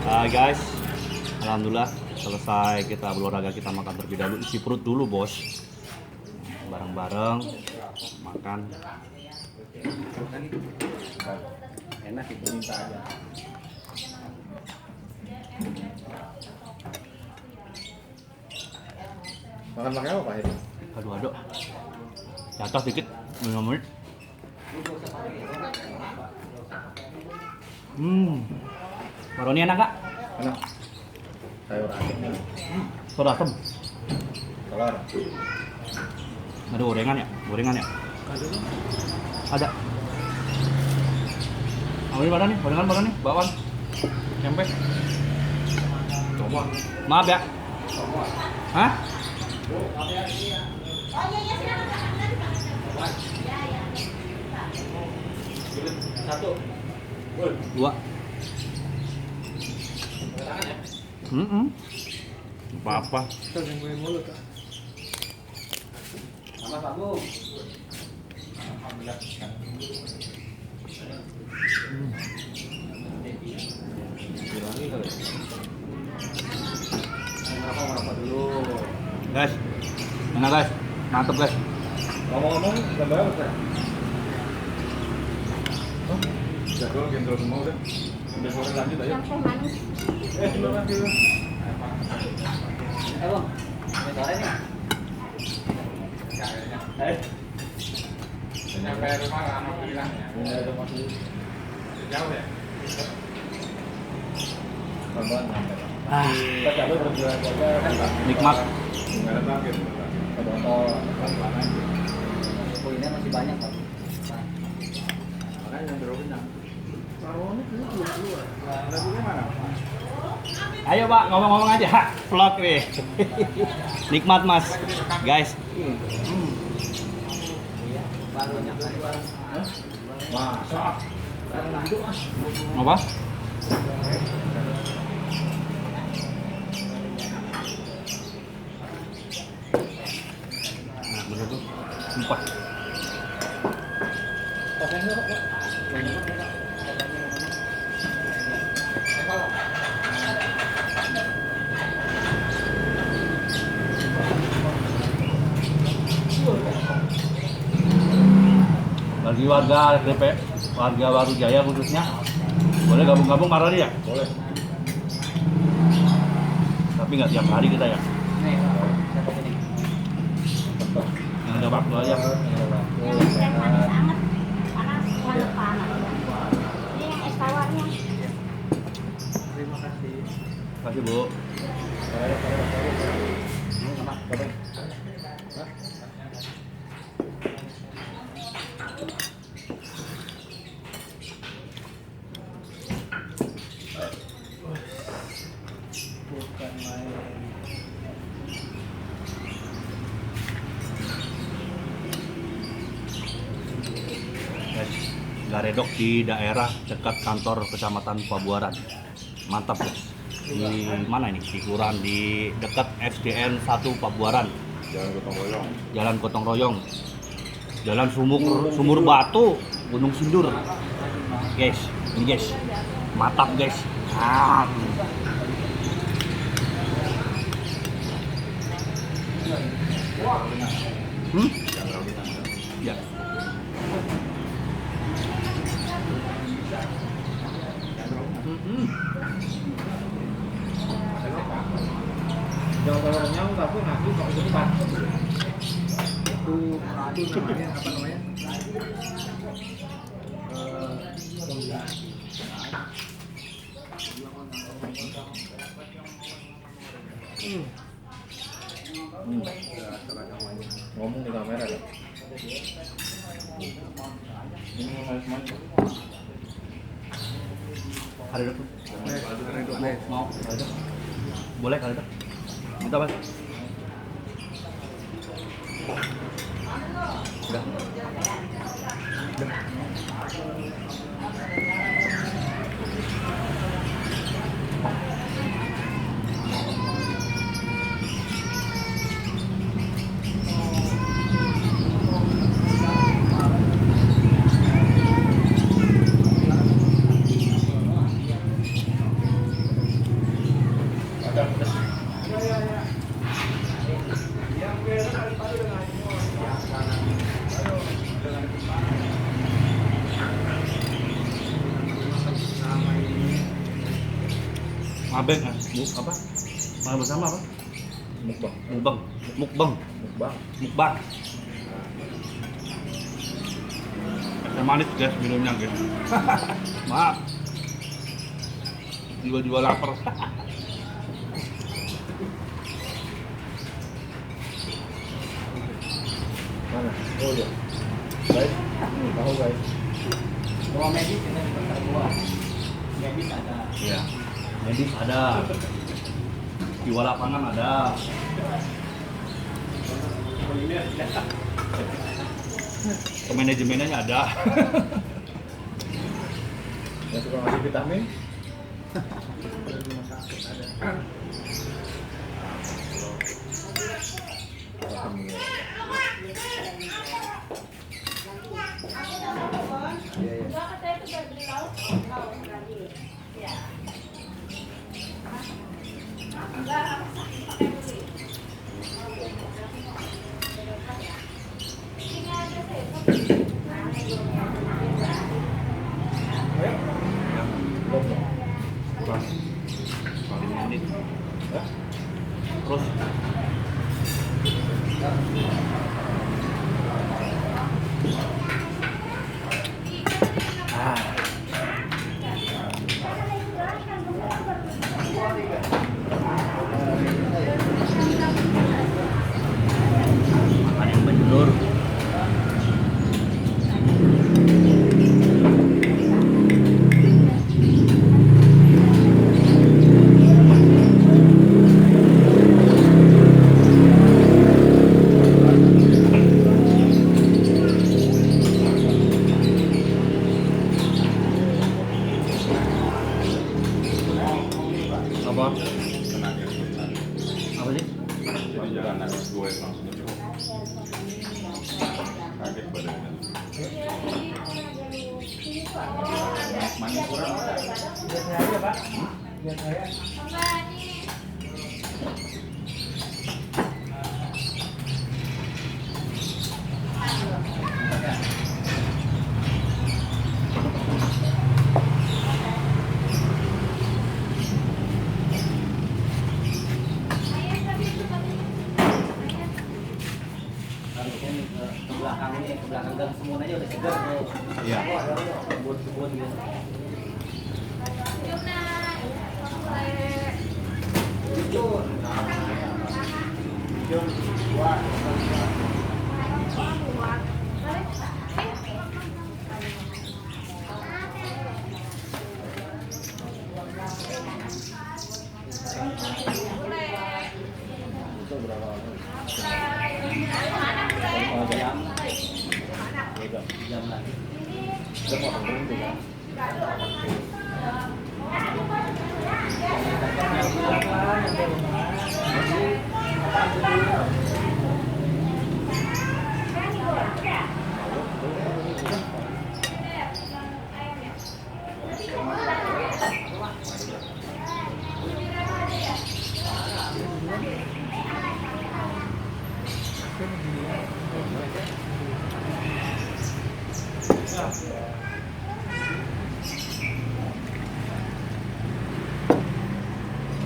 Guys, alhamdulillah selesai kita berolahraga, kita makan terlebih dahulu, isi perut dulu bos, bareng-bareng makan. Enak itu minta aja. Makan pakai apa Pak ini? Aduh, jatuh dikit, 5 menit. Maroni enak kak? Enak. Sayur asem nih. Soda asem. Telur. Ada gorengan ya? Ada. Ini mana nih? Gorengan nih, bakwan. Tempe. Coba. Maaf ya. Hah? Satu. Dua. Apa-apa. Sama Pak. Bilangin kali. Merapa dulu. Guys, mana guys? Mantep guys. Ngomong-ngomong, gambar apa sekarang? Jadwal gendro semua udah. Udah sore lanjut aja. Dulu lagi. Bang. Ini sore nih. Nyampe rumah anak bilang ya. Ini ada masih jauh ya. Kapan sampai? Kita cabut berjaga-jaga kan Nikmat. enggak ada target. Botol pelan-pelan. Kuliner masih banyak, Pak. Makanya yang terlalu kenyang. Maroni belum keluar. Lagunya mana? Ayo pak, ngomong-ngomong aja, vlog nih. Nikmat mas, guys. Baru nyampe. Masa? Apa? Nah, bener tuh, sumpah. Bagi warga DP, warga Baru Jaya khususnya, boleh gabung-gabung Maroni ya? Boleh. Tapi nggak tiap hari kita ya. Yang ada waktu aja. Yang es teh manis anget, panas, terlalu panas. Ini yang es tawarnya. Terima kasih. Kasih bu. Garedok di daerah dekat kantor kecamatan Pabuaran. Mantap guys. Di mana ini? Di kelurahan di dekat SDN 1 Pabuaran. Jangan gotong royong. Jalan Gotong Royong. Jalan Sumur Batu, Gunung Sindur. Guys, ini guys. Mantap guys. Ya. Jangan kalau kenyang tapi nanti kalau itu cepat. Itu namanya apa namanya? Ngomong di kamera ya. Ini semuanya. Ada dok. Mau? Ada. Boleh kali dok. Minta mas. Udah. Ngabeng apa? Makan bersama apa? Mukbang. Mukbang. Mukbang. Mukbang. Mukbang. Es manis guys minumnya guys. Maaf. Jiwa-jiwa lapar. Mana? Oh iya. Guys, tahu guys. Bawa medis kita sebentar buah. Medis ada. Iya. Medis ada. Jiwa lapangan ada. Manajemennya ada. Yang suka ngasih vitamin. Enggak, katanya itu udah beli lauk. Lauk tadi. Ya. Enggak, aku pakai beli. Ini aja sih. Kurang. Paling menit. Hah? Terus makan yang menjulur. Apa? Apa sih? Jalan nangis gue langsung cukup. Kaget badannya. Manis kurang. Biar saya aja, Pak. Biar saya. Harusnya nih ke belakang nih, ke belakang gang semua aja udah segar tuh. Iya. Kebun-kebun gitu. Jujur. Jujur. Wah. Itu berapa lama? Jam. Jam lagi. Udah mau berhenti kan?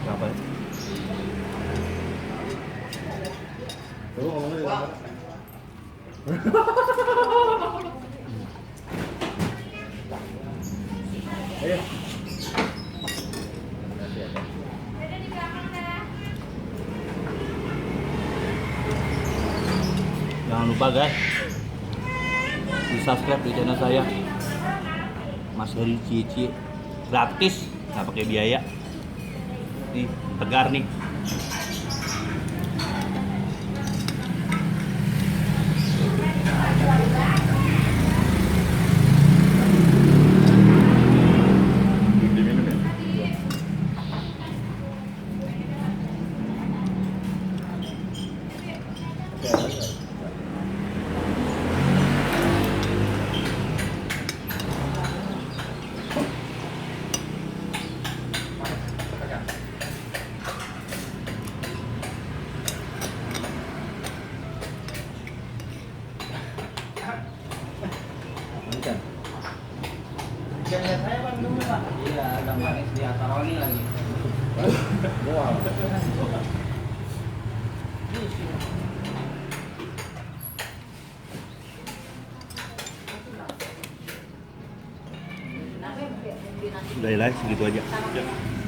Apa? Tuh ngomongnya di mana? Ayo. Jangan lupa guys, di subscribe di channel saya, Mas Heri Cici, gratis, nggak pakai biaya. Nih tegar nih. Diminum ya? Ikan. Jangan lihat saya Bang dulu, Pak. Iya, ada manis di Ataroni lagi. Wow. Udah lah, segitu aja. Ya.